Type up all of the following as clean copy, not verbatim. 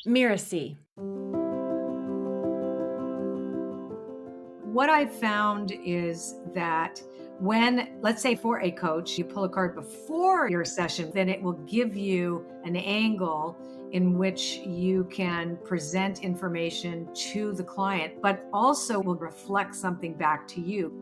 Mirasee. What I've found is that when, let's say for a coach, you pull a card before your session, then it will give you an angle in which you can present information to the client, but also will reflect something back to you.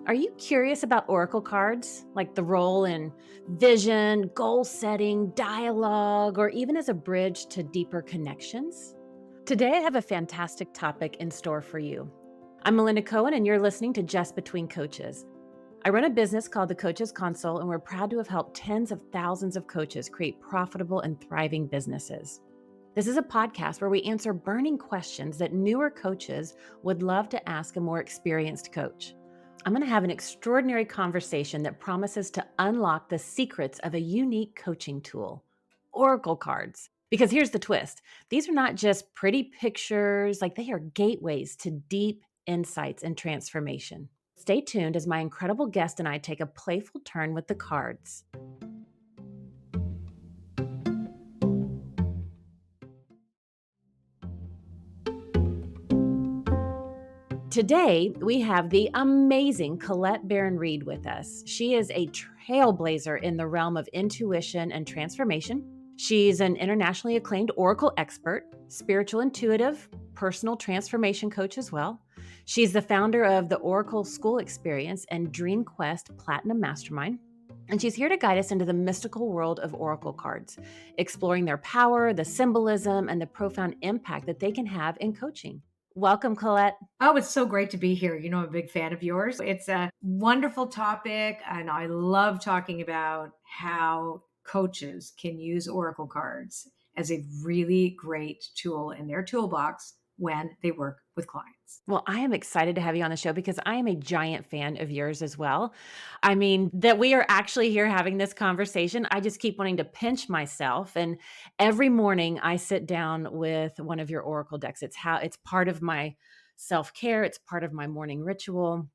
Are you curious about oracle cards, like the role in vision, goal setting, dialogue, or even as a bridge to deeper connections? Today, I have a fantastic topic in store for you. I'm Melinda Cohan, and you're listening to Just Between Coaches. I run a business called the Coaches Console, and we're proud to have helped tens of thousands of coaches create profitable and thriving businesses. This is a podcast where we answer burning questions that newer coaches would love to ask a more experienced coach. I'm going to have an extraordinary conversation that promises to unlock the secrets of a unique coaching tool, oracle cards. Because here's the twist. These are not just pretty pictures, like they are gateways to deep insights and transformation. Stay tuned as my incredible guest and I take a playful turn with the cards. Today, we have the amazing Colette Baron Reid with us. She is a trailblazer in the realm of intuition and transformation. She's an internationally acclaimed oracle expert, spiritual intuitive, personal transformation coach as well. She's the founder of the Oracle School Experience and Dream Quest Platinum Mastermind. And she's here to guide us into the mystical world of oracle cards, exploring their power, the symbolism, and the profound impact that they can have in coaching. Welcome, Colette. Oh, it's so great to be here. You know, I'm a big fan of yours. It's a wonderful topic, and I love talking about how coaches can use oracle cards as a really great tool in their toolbox when they work with clients. Well, I am excited to have you on the show because I am a giant fan of yours as well. I mean, that we are actually here having this conversation, I just keep wanting to pinch myself. And every morning I sit down with one of your oracle decks. It's part of my self-care, it's part of my morning ritual.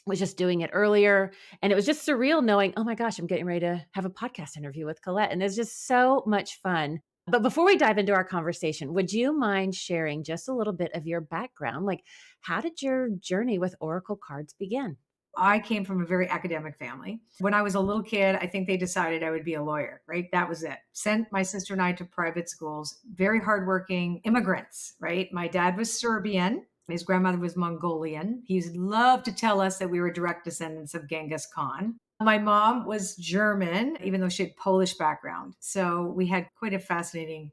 Was just doing it earlier, and it was just surreal knowing, oh my gosh, I'm getting ready to have a podcast interview with Colette, and it's just so much fun. But before we dive into our conversation, would you mind sharing just a little bit of your background? Like, how did your journey with oracle cards begin? I came from a very academic family. When I was a little kid, I think they decided I would be a lawyer, right? That was it. Sent my sister and I to private schools, very hardworking immigrants, right? My dad was Serbian. His grandmother was Mongolian. He loved to tell us that we were direct descendants of Genghis Khan. My mom was German, even though she had Polish background. So we had quite a fascinating,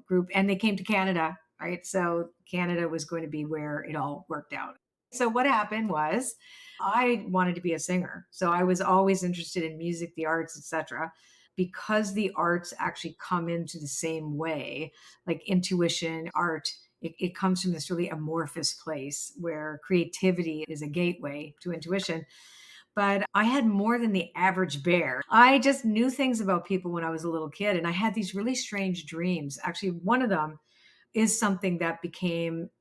group. And they came to Canada, right? So Canada was going to be where it all worked out. So what happened was I wanted to be a singer. So I was always interested in music, the arts, etc. Because the arts actually come into the same way, like intuition, art, it comes from this really amorphous place where creativity is a gateway to intuition. But I had more than the average bear. I just knew things about people when I was a little kid, and I had these really strange dreams. Actually, one of them is something that became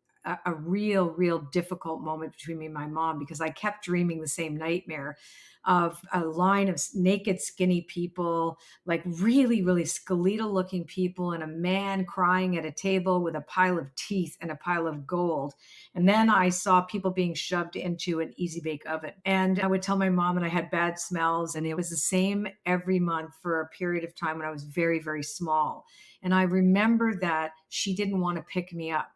a real difficult moment between me and my mom because I kept dreaming the same nightmare of a line of naked, skinny people, like really skeletal looking people, and a man crying at a table with a pile of teeth and a pile of gold. And then I saw people being shoved into an easy bake oven. And I would tell my mom, and I had bad smells. And it was the same every month for a period of time when I was very small. And I remember that she didn't want to pick me up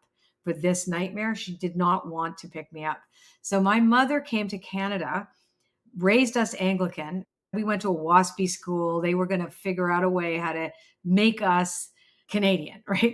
for this nightmare. She did not want to pick me up. So my mother came to Canada, raised us Anglican. We went to a WASPy school. They were going to figure out a way how to make us Canadian, right?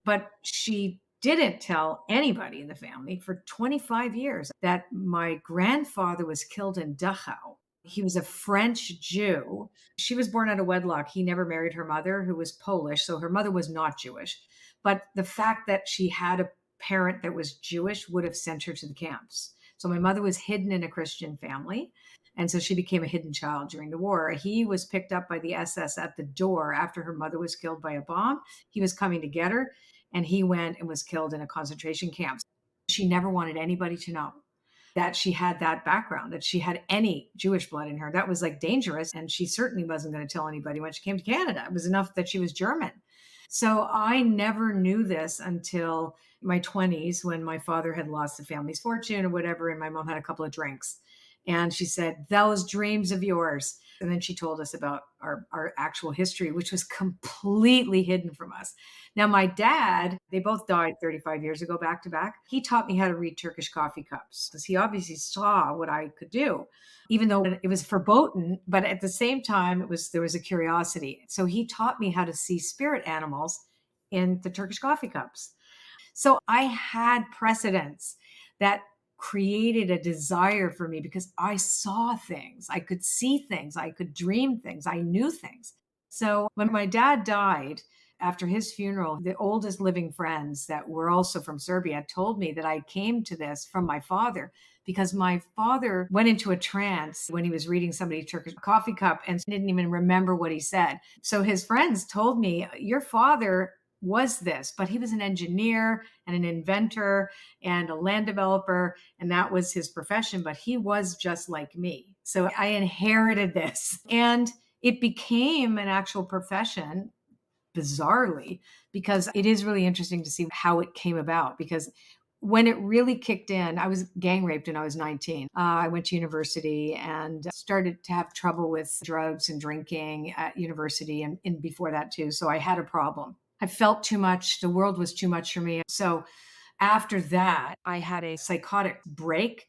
But she didn't tell anybody in the family for 25 years that my grandfather was killed in Dachau. He was a French Jew. She was born out of wedlock. He never married her mother, who was Polish. So her mother was not Jewish. But the fact that she had a parent that was Jewish would have sent her to the camps. So my mother was hidden in a Christian family. And so she became a hidden child during the war. He was picked up by the SS at the door after her mother was killed by a bomb. He was coming to get her, and he went and was killed in a concentration camp. She never wanted anybody to know that she had that background, that she had any Jewish blood in her. That was like dangerous. And she certainly wasn't going to tell anybody when she came to Canada. It was enough that she was German. So I never knew this until my 20s when my father had lost the family's fortune or whatever. And my mom had a couple of drinks. And she said, those dreams of yours. And then she told us about our actual history, which was completely hidden from us. Now, my dad, they both died 35 years ago, back to back. He taught me how to read Turkish coffee cups because he obviously saw what I could do, even though it was verboten. But at the same time, there was a curiosity. So he taught me how to see spirit animals in the Turkish coffee cups. So I had precedents that created a desire for me because I saw things, I could see things, I could dream things, I knew things. So when my dad died, after his funeral, the oldest living friends that were also from Serbia told me that I came to this from my father because my father went into a trance when he was reading somebody's Turkish coffee cup and didn't even remember what he said. So his friends told me, your father was this, but he was an engineer and an inventor and a land developer, and that was his profession, but he was just like me. So I inherited this and it became an actual profession bizarrely, because it is really interesting to see how it came about. Because when it really kicked in, I was gang raped when I was 19. I went to university and started to have trouble with drugs and drinking at university and before that too. So I had a problem. I felt too much. The world was too much for me. So after that, I had a psychotic break,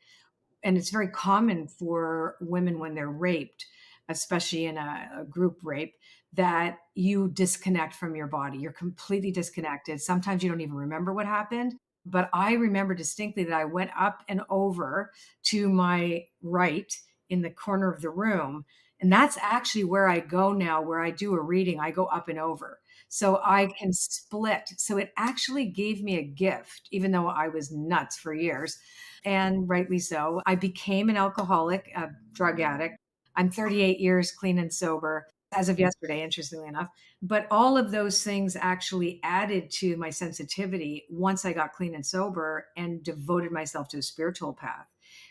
and it's very common for women when they're raped, especially in a group rape, that you disconnect from your body. You're completely disconnected. Sometimes you don't even remember what happened. But I remember distinctly that I went up and over to my right in the corner of the room. And that's actually where I go now, where I do a reading, I go up and over. So I can split. So it actually gave me a gift, even though I was nuts for years, and rightly so. I became an alcoholic, a drug addict. I'm 38 years clean and sober as of yesterday, interestingly enough. But all of those things actually added to my sensitivity once I got clean and sober and devoted myself to a spiritual path.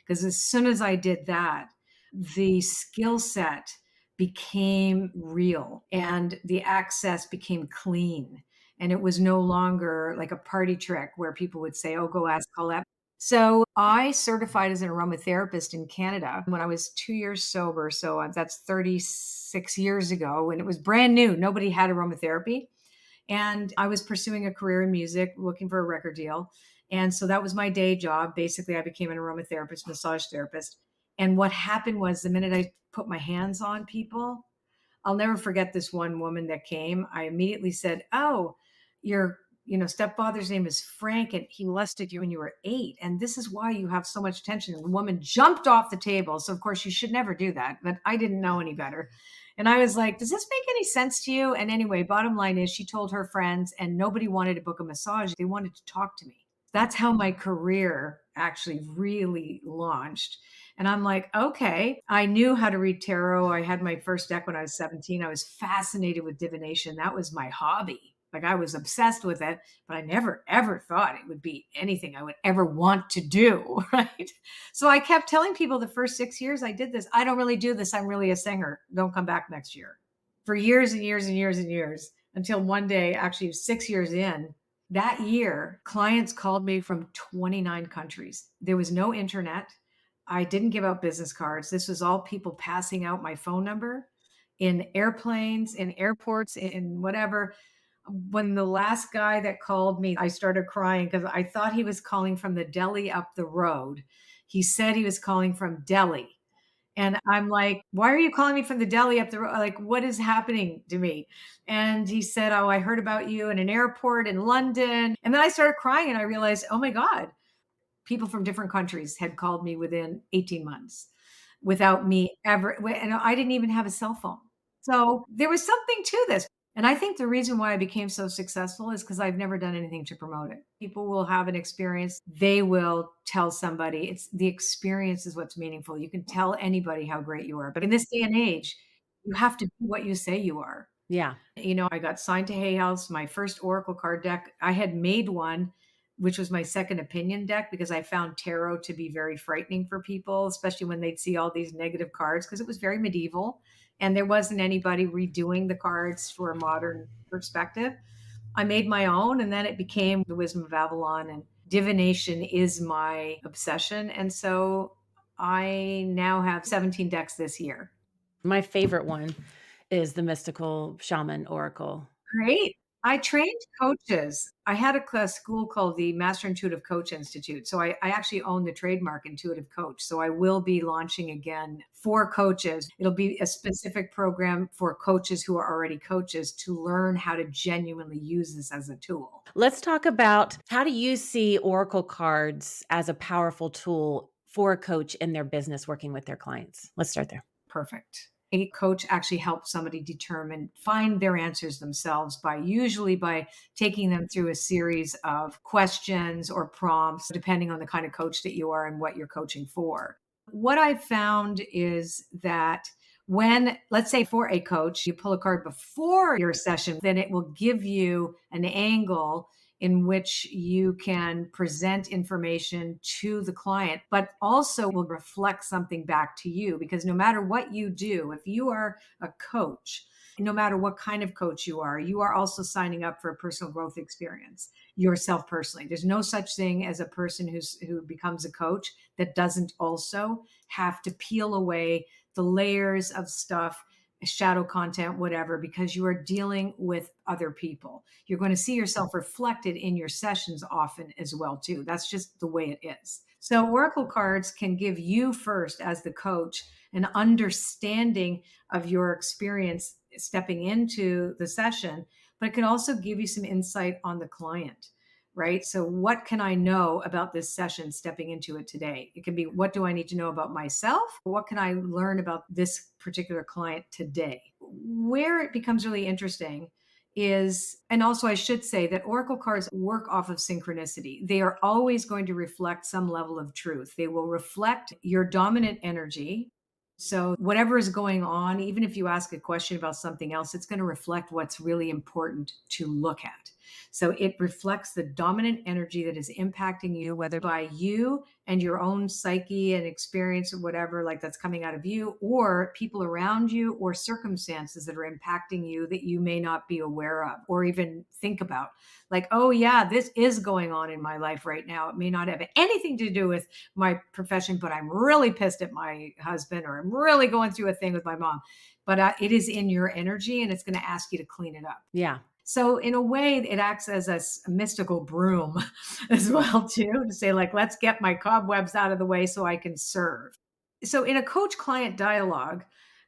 Because as soon as I did that, the skill set became real and the access became clean. And it was no longer like a party trick where people would say, oh, go ask Colette. So I certified as an aromatherapist in Canada when I was 2 years sober. So that's 36 years ago, and it was brand new. Nobody had aromatherapy. And I was pursuing a career in music, looking for a record deal. And so that was my day job. Basically, I became an aromatherapist, massage therapist. And what happened was the minute I put my hands on people, I'll never forget this one woman that came. I immediately said, oh, your stepfather's name is Frank and he molested you when you were 8. And this is why you have so much tension. And the woman jumped off the table. So of course you should never do that. But I didn't know any better. And I was like, does this make any sense to you? And anyway, bottom line is she told her friends and nobody wanted to book a massage. They wanted to talk to me. That's how my career actually really launched. And I'm like, okay, I knew how to read tarot. I had my first deck when I was 17. I was fascinated with divination. That was my hobby. Like I was obsessed with it, but I never ever thought it would be anything I would ever want to do. Right. So I kept telling people the first 6 years I did this, I don't really do this. I'm really a singer. Don't come back next year. For years and years and years and years until one day, actually 6 years in, that year, clients called me from 29 countries. There was no internet. I didn't give out business cards. This was all people passing out my phone number in airplanes, in airports, in whatever. When the last guy that called me, I started crying because I thought he was calling from the deli up the road. He said he was calling from Delhi. And I'm like, why are you calling me from the deli up the road? Like, what is happening to me? And he said, oh, I heard about you in an airport in London. And then I started crying and I realized, oh my God, people from different countries had called me within 18 months without me ever. And I didn't even have a cell phone. So there was something to this. And I think the reason why I became so successful is because I've never done anything to promote it. People will have an experience, they will tell somebody. It's the experience is what's meaningful. You can tell anybody how great you are. But in this day and age, you have to be what you say you are. Yeah. I got signed to Hay House, my first Oracle card deck. I had made one, which was my second opinion deck, because I found tarot to be very frightening for people, especially when they'd see all these negative cards, because it was very medieval and there wasn't anybody redoing the cards for a modern perspective. I made my own, and then it became the wisdom of Avalon, and divination is my obsession. And so I now have 17 decks this year. My favorite one is the mystical shaman oracle. Great. I trained coaches. I had a school called the Master Intuitive Coach Institute. So I actually own the trademark intuitive coach. So I will be launching again for coaches. It'll be a specific program for coaches who are already coaches to learn how to genuinely use this as a tool. Let's talk about, how do you see oracle cards as a powerful tool for a coach in their business working with their clients? Let's start there. Perfect. A coach actually helps somebody determine, find their answers themselves by usually by taking them through a series of questions or prompts, depending on the kind of coach that you are and what you're coaching for. What I've found is that when, let's say for a coach, you pull a card before your session, then it will give you an angle in which you can present information to the client, but also will reflect something back to you. Because no matter what you do, if you are a coach, no matter what kind of coach you are also signing up for a personal growth experience yourself personally. There's no such thing as a person who becomes a coach that doesn't also have to peel away the layers of stuff, shadow content, whatever, because you are dealing with other people. You're going to see yourself reflected in your sessions often as well, too. That's just the way it is. So oracle cards can give you first as the coach an understanding of your experience stepping into the session, but it can also give you some insight on the client. Right. So, what can I know about this session stepping into it today? It can be, what do I need to know about myself? What can I learn about this particular client today? Where it becomes really interesting is, and also I should say that oracle cards work off of synchronicity. They are always going to reflect some level of truth. They will reflect your dominant energy. So, whatever is going on, even if you ask a question about something else, it's going to reflect what's really important to look at. So it reflects the dominant energy that is impacting you, whether by you and your own psyche and experience or whatever, like that's coming out of you, or people around you, or circumstances that are impacting you that you may not be aware of or even think about. Like, oh, yeah, this is going on in my life right now. It may not have anything to do with my profession, but I'm really pissed at my husband, or I'm really going through a thing with my mom. But it is in your energy, and it's going to ask you to clean it up. Yeah. So in a way, it acts as a mystical broom as well, too, to say, like, let's get my cobwebs out of the way so I can serve. So in a coach client dialogue,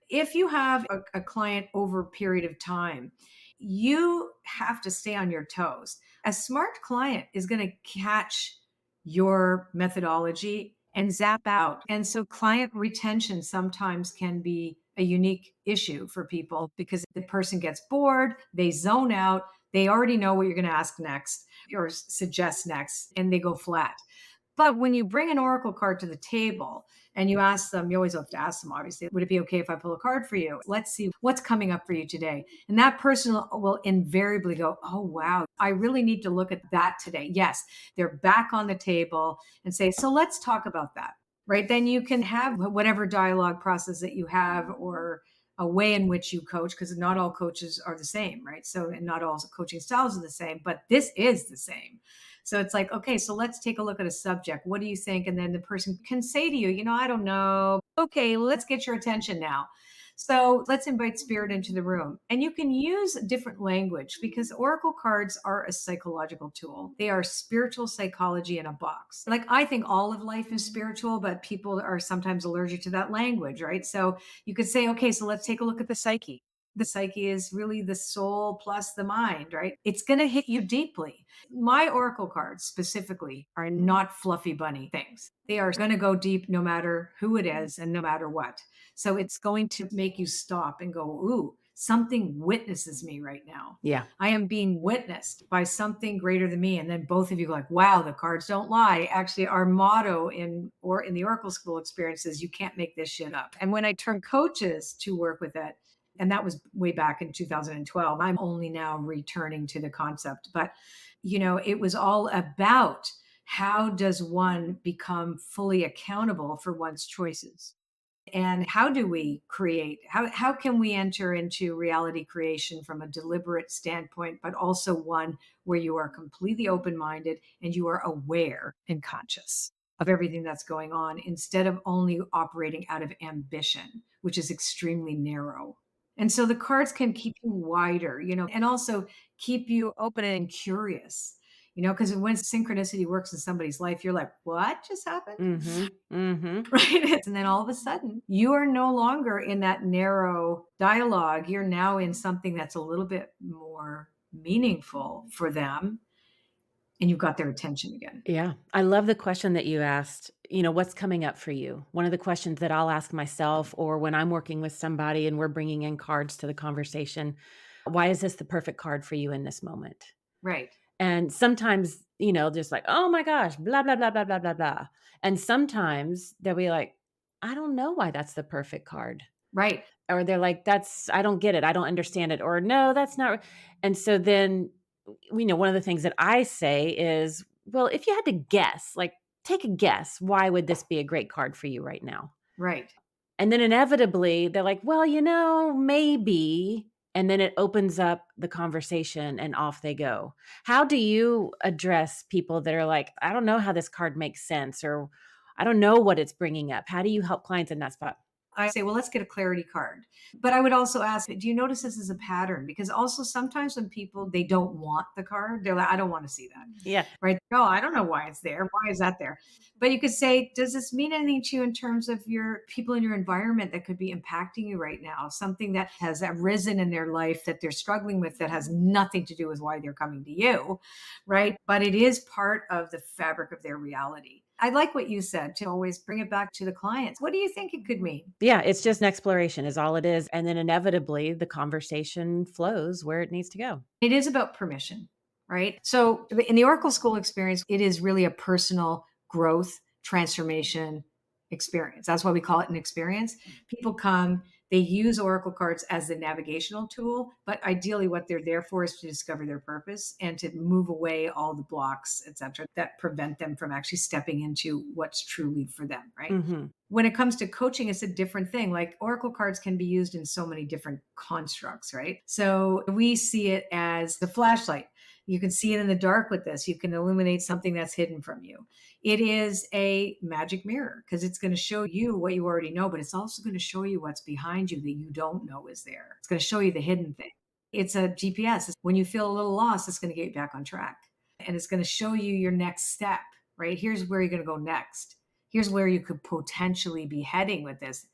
if you have a client over a period of time, you have to stay on your toes. A smart client is going to catch your methodology and zap out. And so client retention sometimes can be a unique issue for people because the person gets bored, they zone out, they already know what you're going to ask next or suggest next, and they go flat. But when you bring an oracle card to the table and you ask them, you always have to ask them, obviously, would it be okay if I pull a card for you? Let's see what's coming up for you today. And that person will invariably go, oh, wow, I really need to look at that today. Yes, they're back on the table and say, so let's talk about that. Right. Then you can have whatever dialogue process that you have, or a way in which you coach, because not all coaches are the same. Right. So, and not all coaching styles are the same, but this is the same. So it's like, okay, so let's take a look at a subject. What do you think? And then the person can say to you, I don't know. Okay, let's get your attention now. So let's invite spirit into the room. And you can use different language because oracle cards are a psychological tool. They are spiritual psychology in a box. Like, I think all of life is spiritual, but people are sometimes allergic to that language, right? So you could say, okay, so let's take a look at the psyche. The psyche is really the soul plus the mind, right? It's going to hit you deeply. My oracle cards specifically are not fluffy bunny things. They are going to go deep no matter who it is and no matter what. So it's going to make you stop and go, ooh, something witnesses me right now. Yeah. I am being witnessed by something greater than me. And then both of you go like, wow, the cards don't lie. Actually, our motto in the Oracle School experience is, you can't make this shit up. And when I turn coaches to work with it, and that was way back in 2012, I'm only now returning to the concept. But, it was all about, how does one become fully accountable for one's choices? And how do we create? How can we enter into reality creation from a deliberate standpoint, but also one where you are completely open minded and you are aware and conscious of everything that's going on instead of only operating out of ambition, which is extremely narrow. And so the cards can keep you wider, and also keep you open and curious, because when synchronicity works in somebody's life, you're like, what just happened? Mhm. Mhm. Right? And then all of a sudden, you are no longer in that narrow dialogue. You're now in something that's a little bit more meaningful for them, and you've got their attention again. Yeah. I love the question that you asked, what's coming up for you? One of the questions that I'll ask myself or when I'm working with somebody and we're bringing in cards to the conversation, why is this the perfect card for you in this moment? Right. And sometimes, just like, oh my gosh, blah, blah, blah, blah, blah, blah, blah. And sometimes they'll be like, I don't know why that's the perfect card. Right. Or they're like, I don't get it. I don't understand it. Or no, that's not. And so then, one of the things that I say is, well, if you had to guess, like take a guess, why would this be a great card for you right now? Right. And then inevitably they're like, well, maybe. And then it opens up the conversation and off they go. How do you address people that are like, I don't know how this card makes sense, or I don't know what it's bringing up? How do you help clients in that spot? I say, well, let's get a clarity card. But I would also ask, do you notice this as a pattern? Because also sometimes when people they don't want the card, they're like, I don't want to see that. Yeah. Right. No, I don't know why it's there. Why is that there? But you could say, does this mean anything to you in terms of your people in your environment that could be impacting you right now? Something that has arisen in their life that they're struggling with that has nothing to do with why they're coming to you. Right. But it is part of the fabric of their reality. I like what you said to always bring it back to the clients. What do you think it could mean? Yeah, it's just an exploration is all it is, and then inevitably, the conversation flows where it needs to go. It is about permission, right? So in the Oracle School experience, it is really a personal growth transformation experience. That's why we call it an experience. People come, they use Oracle cards as the navigational tool, but ideally what they're there for is to discover their purpose and to move away all the blocks, et cetera, that prevent them from actually stepping into what's truly for them, right? Mhm. When it comes to coaching, it's a different thing. Like Oracle cards can be used in so many different constructs, right? So we see it as the flashlight. You can see it in the dark with this. You can illuminate something that's hidden from you. It is a magic mirror because it's going to show you what you already know, but it's also going to show you what's behind you that you don't know is there. It's going to show you the hidden thing. It's a GPS. When you feel a little lost, it's going to get you back on track. And it's going to show you your next step, right? Here's where you're going to go next. Here's where you could potentially be heading with this.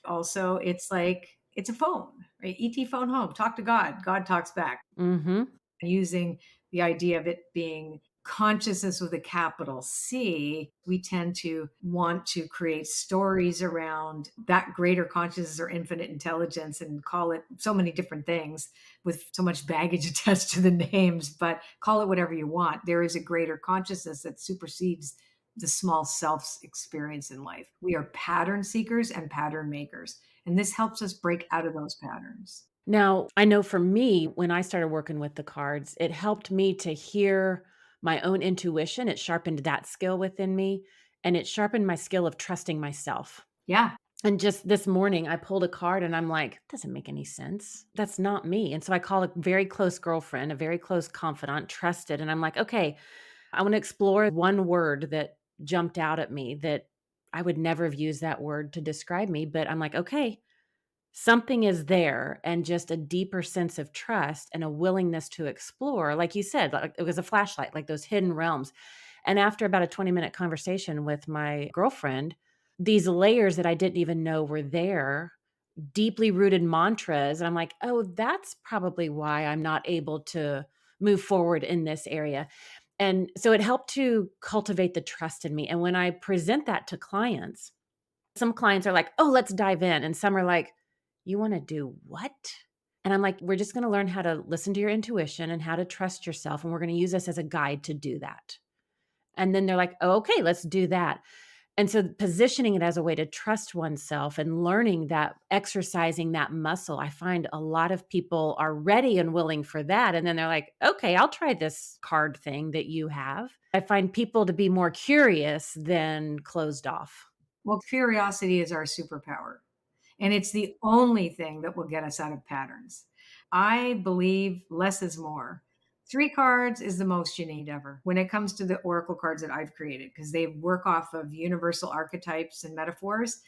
Also, it's like it's a phone, right? ET phone home, talk to God. God talks back. Mhm. Using the idea of it being consciousness with a capital C, we tend to want to create stories around that greater consciousness or infinite intelligence and call it so many different things with so much baggage attached to the names, but call it whatever you want. There is a greater consciousness that supersedes the small self's experience in life. We are pattern seekers and pattern makers, and this helps us break out of those patterns. Now, I know for me, when I started working with the cards, it helped me to hear my own intuition. It sharpened that skill within me, and it sharpened my skill of trusting myself. Yeah. And just this morning, I pulled a card and I'm like, doesn't make any sense. That's not me. And so I called a very close girlfriend, a very close confidant, trusted. And I'm like, okay, I want to explore one word that jumped out at me that I would never have used that word to describe me. But I'm like, okay, something is there, and just a deeper sense of trust and a willingness to explore. Like you said, like it was a flashlight, like those hidden realms. And after about a 20-minute conversation with my girlfriend, these layers that I didn't even know were there, deeply rooted mantras. And I'm like, oh, that's probably why I'm not able to move forward in this area. And so it helped to cultivate the trust in me. And when I present that to clients, some clients are like, oh, let's dive in. And some are like, you want to do what? And I'm like, we're just going to learn how to listen to your intuition and how to trust yourself. And we're going to use this as a guide to do that. And then they're like, oh, okay, let's do that. And so positioning it as a way to trust oneself and learning that, exercising that muscle, I find a lot of people are ready and willing for that. And then they're like, okay, I'll try this card thing that you have. I find people to be more curious than closed off. Well, curiosity is our superpower. And it's the only thing that will get us out of patterns. I believe less is more. Three cards is the most you need ever when it comes to the oracle cards that I've created, because they work off of universal archetypes and metaphors,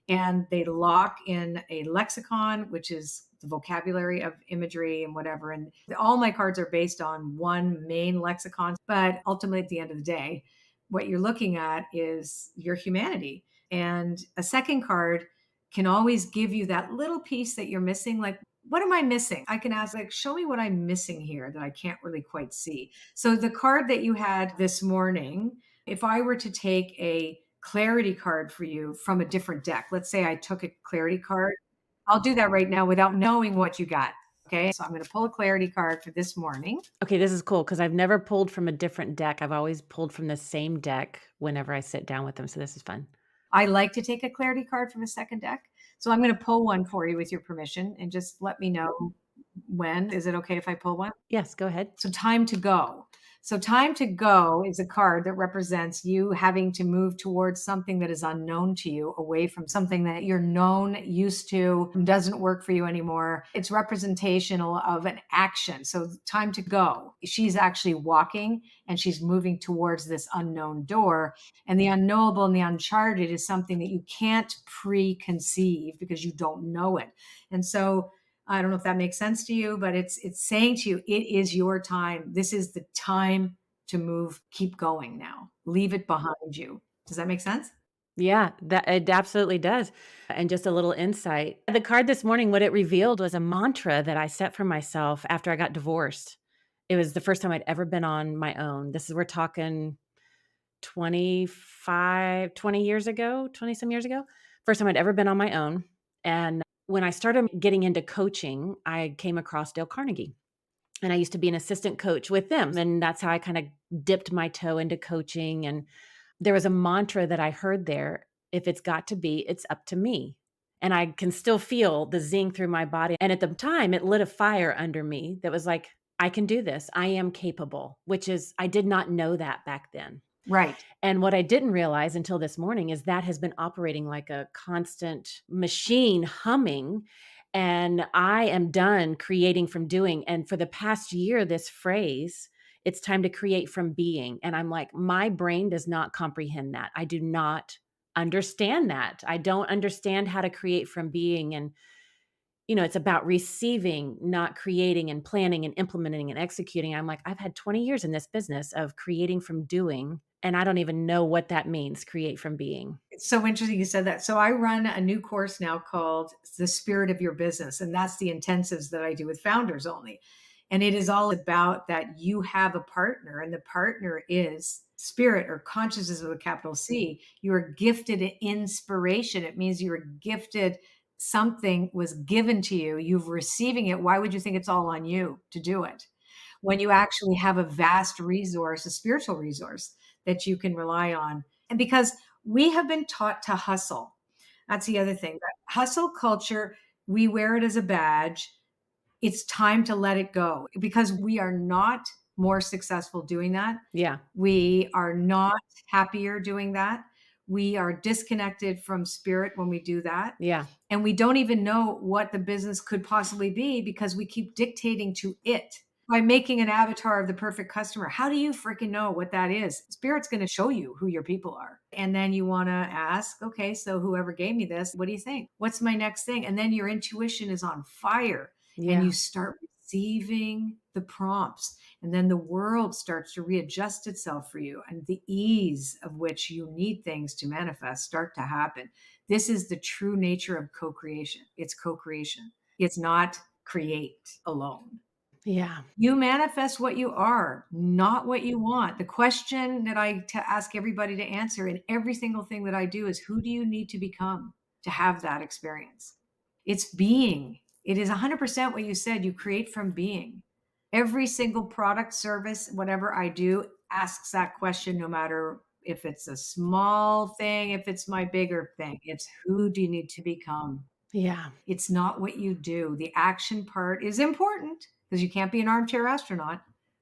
and they lock in a lexicon, which is the vocabulary of imagery and whatever. And all my cards are based on one main lexicon. But ultimately, at the end of the day, what you're looking at is your humanity. And a second card can always give you that little piece that you're missing. Like, what am I missing? I can ask, like, show me what I'm missing here that I can't really quite see. So, the card that you had this morning, if I were to take a clarity card for you from a different deck, let's say I took a clarity card, I'll do that right now without knowing what you got. Okay. So, I'm going to pull a clarity card for this morning. Okay, this is cool because I've never pulled from a different deck. I've always pulled from the same deck whenever I sit down with them. So this is fun. I like to take a clarity card from a second deck. So, I'm going to pull one for you with your permission, and just let me know when. Is it okay if I pull one? Yes, go ahead. So, time to go. So, time to go is a card that represents you having to move towards something that is unknown to you, away from something that you're known, used to, doesn't work for you anymore. It's representational of an action. So, time to go. She's actually walking and she's moving towards this unknown door. And the unknowable and the uncharted is something that you can't preconceive because you don't know it. And so, I don't know if that makes sense to you, but it's saying to you, it is your time. This is the time to move. Keep going now. Leave it behind you. Does that make sense? Yeah, that it absolutely does. And just a little insight. The card this morning, what it revealed was a mantra that I set for myself after I got divorced. It was the first time I'd ever been on my own. This is we're talking 20 years ago, 20 some years ago. First time I'd ever been on my own. And when I started getting into coaching, I came across Dale Carnegie. And I used to be an assistant coach with them. And that's how I kind of dipped my toe into coaching. And there was a mantra that I heard there: if it's got to be, it's up to me. And I can still feel the zing through my body. And at the time, it lit a fire under me that was like, I can do this. I am capable, which is, I did not know that back then. Right. And what I didn't realize until this morning is that has been operating like a constant machine humming. And I am done creating from doing. And for the past year, this phrase, it's time to create from being. And I'm like, my brain does not comprehend that. I do not understand that. I don't understand how to create from being. And it's about receiving, not creating and planning and implementing and executing. I'm like, I've had 20 years in this business of creating from doing, and I don't even know what that means, create from being. It's so interesting you said that. So, I run a new course now called The Spirit of Your Business. And that's the intensives that I do with founders only. And it is all about that you have a partner, and the partner is spirit, or consciousness with a capital C. You are gifted inspiration. It means you are gifted, something was given to you. You've receiving it. Why would you think it's all on you to do it, when you actually have a vast resource, a spiritual resource that you can rely on? And because we have been taught to hustle. That's the other thing. That hustle culture, we wear it as a badge. It's time to let it go, because we are not more successful doing that. Yeah. We are not happier doing that. We are disconnected from spirit when we do that. Yeah. And we don't even know what the business could possibly be, because we keep dictating to it by making an avatar of the perfect customer. How do you freaking know what that is? Spirit's going to show you who your people are. And then you want to ask, okay, so whoever gave me this, what do you think? What's my next thing? And then your intuition is on fire, and you start receiving the prompts. And then the world starts to readjust itself for you, and the ease of which you need things to manifest start to happen. This is the true nature of co-creation. It's co-creation. It's not create alone. Yeah. You manifest what you are, not what you want. The question that I ask everybody to answer in every single thing that I do is, who do you need to become to have that experience? It's being. It is 100% what you said. You create from being. Every single product, service, whatever I do asks that question, no matter if it's a small thing, if it's my bigger thing. It's, who do you need to become? Yeah. It's not what you do. The action part is important, because you can't be an armchair astronaut.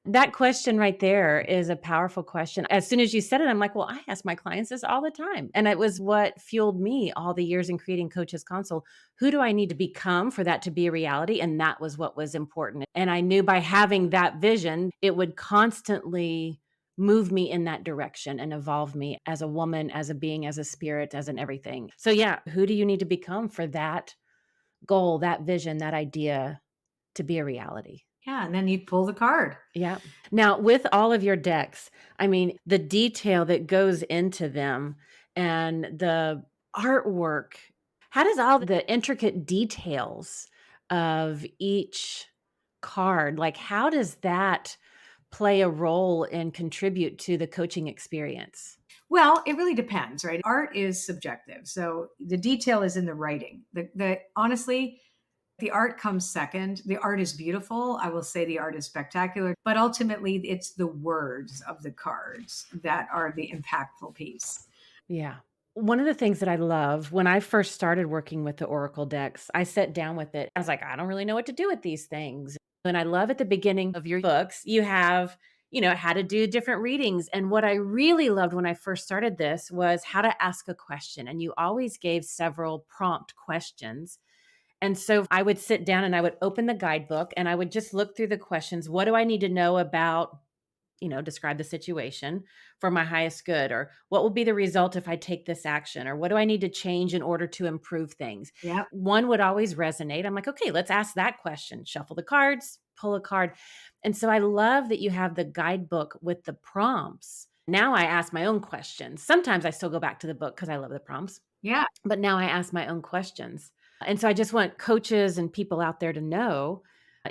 That question right there is a powerful question. As soon as you said it, I'm like, well, I ask my clients this all the time. And it was what fueled me all the years in creating Coaches Console. Who do I need to become for that to be a reality? And that was what was important. And I knew by having that vision, it would constantly move me in that direction and evolve me as a woman, as a being, as a spirit, as an everything. So, yeah, who do you need to become for that goal, that vision, that idea to be a reality? Yeah, and then you pull the card. Yeah. Now, with all of your decks, I mean, the detail that goes into them and the artwork, how does all the intricate details of each card, like, how does that play a role and contribute to the coaching experience? Well, it really depends, right? Art is subjective. So the detail is in the writing. The honestly, the art comes second. The art is beautiful. I will say the art is spectacular, but ultimately it's the words of the cards that are the impactful piece. Yeah. One of the things that I love when I first started working with the Oracle decks, I sat down with it. I was like, I don't really know what to do with these things. And I love at the beginning of your books, you have, how to do different readings. And what I really loved when I first started this was how to ask a question. And you always gave several prompt questions. And so I would sit down and I would open the guidebook and I would just look through the questions. What do I need to know about, describe the situation for my highest good? Or what will be the result if I take this action? Or what do I need to change in order to improve things? Yeah. One would always resonate. I'm like, okay, let's ask that question. Shuffle the cards, pull a card. And so I love that you have the guidebook with the prompts. Now I ask my own questions. Sometimes I still go back to the book because I love the prompts, Yeah. but now I ask my own questions. And so I just want coaches and people out there to know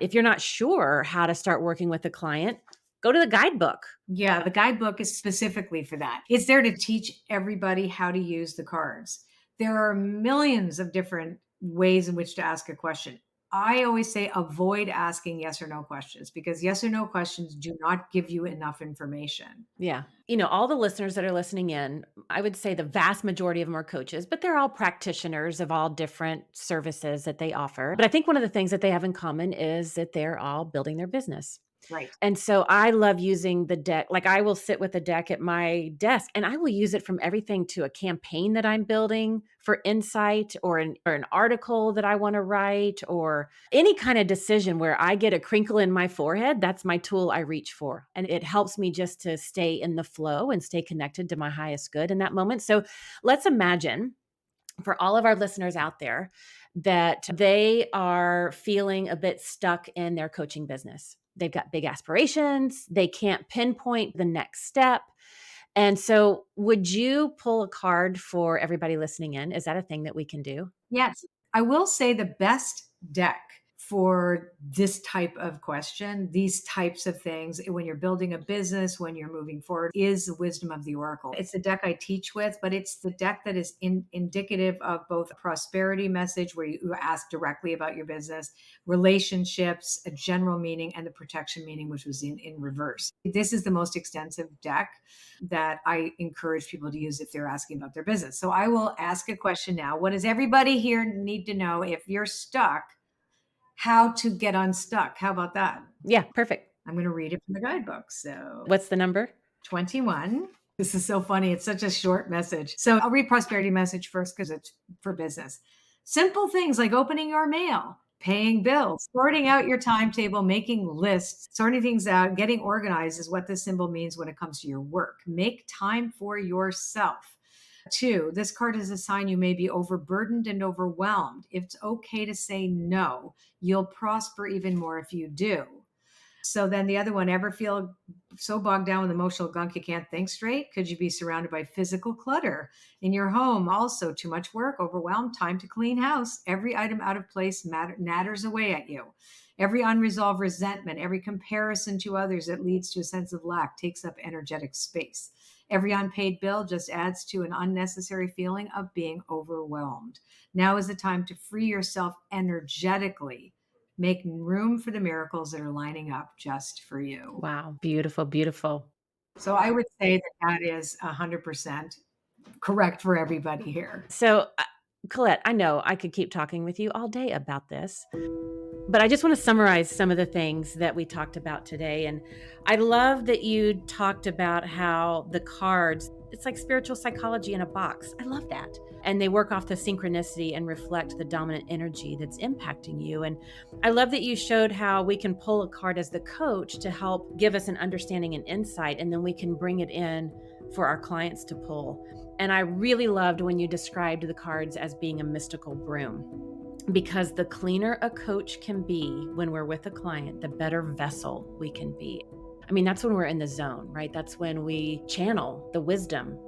if you're not sure how to start working with a client, go to the guidebook. Yeah, the guidebook is specifically for that. It's there to teach everybody how to use the cards. There are millions of different ways in which to ask a question. I always say avoid asking yes or no questions because yes or no questions do not give you enough information. Yeah. All the listeners that are listening in, I would say the vast majority of them are coaches, but they're all practitioners of all different services that they offer. But I think one of the things that they have in common is that they're all building their business. Right. And so I love using the deck. Like I will sit with the deck at my desk and I will use it from everything to a campaign that I'm building for insight or an article that I want to write or any kind of decision where I get a crinkle in my forehead. That's my tool I reach for. And it helps me just to stay in the flow and stay connected to my highest good in that moment. So let's imagine for all of our listeners out there that they are feeling a bit stuck in their coaching business. They've got big aspirations, they can't pinpoint the next step. And so, would you pull a card for everybody listening in? Is that a thing that we can do? Yes. I will say the best deck for this type of question, these types of things, when you're building a business, when you're moving forward, is the wisdom of the oracle. It's the deck I teach with, but it's the deck that is indicative of both a prosperity message where you ask directly about your business, relationships, a general meaning, and the protection meaning, which was in reverse. This is the most extensive deck that I encourage people to use if they're asking about their business. So I will ask a question now. What does everybody here need to know if you're stuck? How to get unstuck. How about that? Yeah, perfect. I'm going to read it from the guidebook. So What's the number? 21. This is so funny. It's such a short message. So I'll read prosperity message first because it's for business. Simple things like opening your mail, paying bills, sorting out your timetable, making lists, sorting things out, getting organized is what this symbol means when it comes to your work. Make time for yourself. Two, this card is a sign you may be overburdened and overwhelmed. It's okay to say no. You'll prosper even more if you do. So then the other one, ever feel so bogged down with emotional gunk you can't think straight? Could you be surrounded by physical clutter in your home? Also, too much work, overwhelmed, time to clean house. Every item out of place natters away at you. Every unresolved resentment, every comparison to others that leads to a sense of lack takes up energetic space. Every unpaid bill just adds to an unnecessary feeling of being overwhelmed. Now is the time to free yourself energetically. Make room for the miracles that are lining up just for you. Wow, beautiful, beautiful. So I would say that that is 100% correct for everybody here. So Colette, I know I could keep talking with you all day about this, but I just want to summarize some of the things that we talked about today. And I love that you talked about how the cards, it's like spiritual psychology in a box. I love that. And they work off the synchronicity and reflect the dominant energy that's impacting you. And I love that you showed how we can pull a card as the coach to help give us an understanding and insight, and then we can bring it in for our clients to pull. And I really loved when you described the cards as being a mystical broom, because the cleaner a coach can be when we're with a client, the better vessel we can be. I mean, that's when we're in the zone, right? That's when we channel the wisdom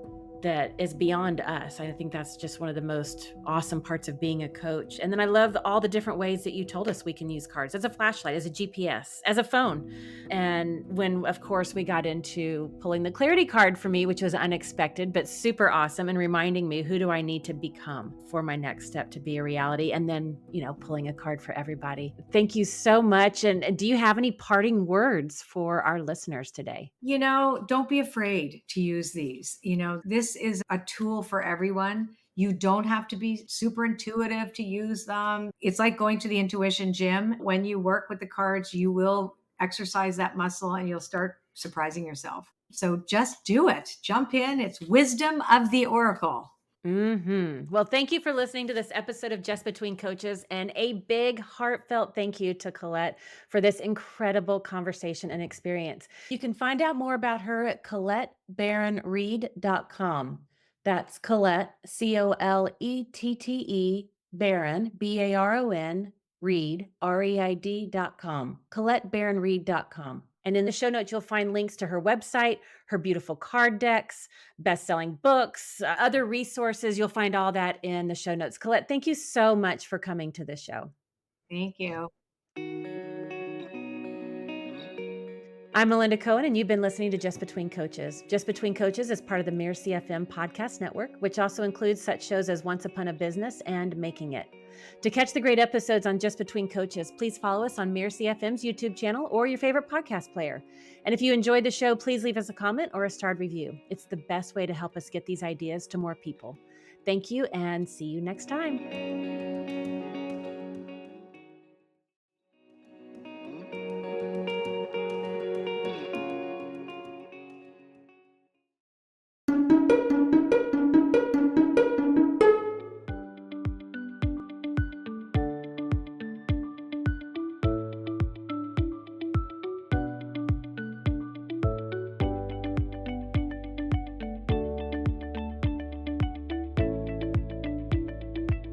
that is beyond us. I think that's just one of the most awesome parts of being a coach. And then I love all the different ways that you told us we can use cards as a flashlight, as a GPS, as a phone. And when, of course, we got into pulling the clarity card for me, which was unexpected, but super awesome, and reminding me, who do I need to become for my next step to be a reality? And then, pulling a card for everybody. Thank you so much. And do you have any parting words for our listeners today? Don't be afraid to use these. This is a tool for everyone. You don't have to be super intuitive to use them. It's like going to the intuition gym. When you work with the cards, you will exercise that muscle and you'll start surprising yourself. So just do it. Jump in. It's wisdom of the oracle. Well, thank you for listening to this episode of Just Between Coaches, and a big heartfelt thank you to Colette for this incredible conversation and experience. You can find out more about her at ColetteBaronReid.com. That's Colette, Colette, Baron, Baron, Reid, Reid.com. ColetteBaronReid.com. And in the show notes, you'll find links to her website, her beautiful card decks, best-selling books, other resources. You'll find all that in the show notes. Colette, thank you so much for coming to the show. Thank you. I'm Melinda Cohan, and you've been listening to Just Between Coaches. Just Between Coaches is part of the Mirasee FM podcast network, which also includes such shows as Once Upon a Business and Making It. To catch the great episodes on Just Between Coaches, please follow us on Mirasee FM's YouTube channel or your favorite podcast player. And if you enjoyed the show, please leave us a comment or a starred review. It's the best way to help us get these ideas to more people. Thank you, and see you next time.